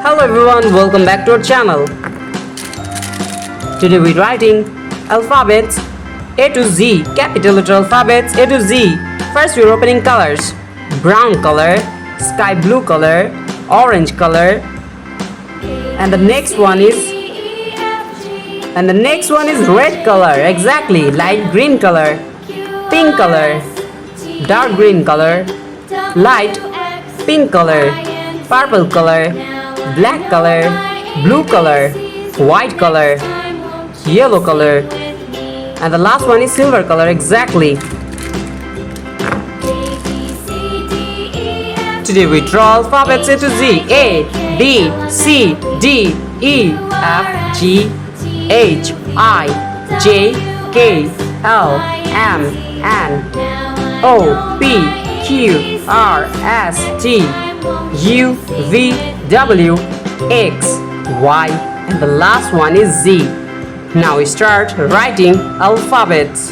Hello everyone, welcome back to our channel. Today we're writing alphabets A to Z, capital letter alphabets A to Z. First we're opening colors. Brown color, sky blue color, orange color, and the next one is red color, exactly, light green color, pink color, dark green color, light pink color, purple color, black color, blue color, white color, yellow color, and the last one is silver color, exactly. Today we draw alphabets A to Z. A, B, C, D, E, F, G, H, I, J, K, L, M, N, O, P, Q, R, S, T, U, V, W, X, Y, and the last one is Z. Now we start writing alphabets.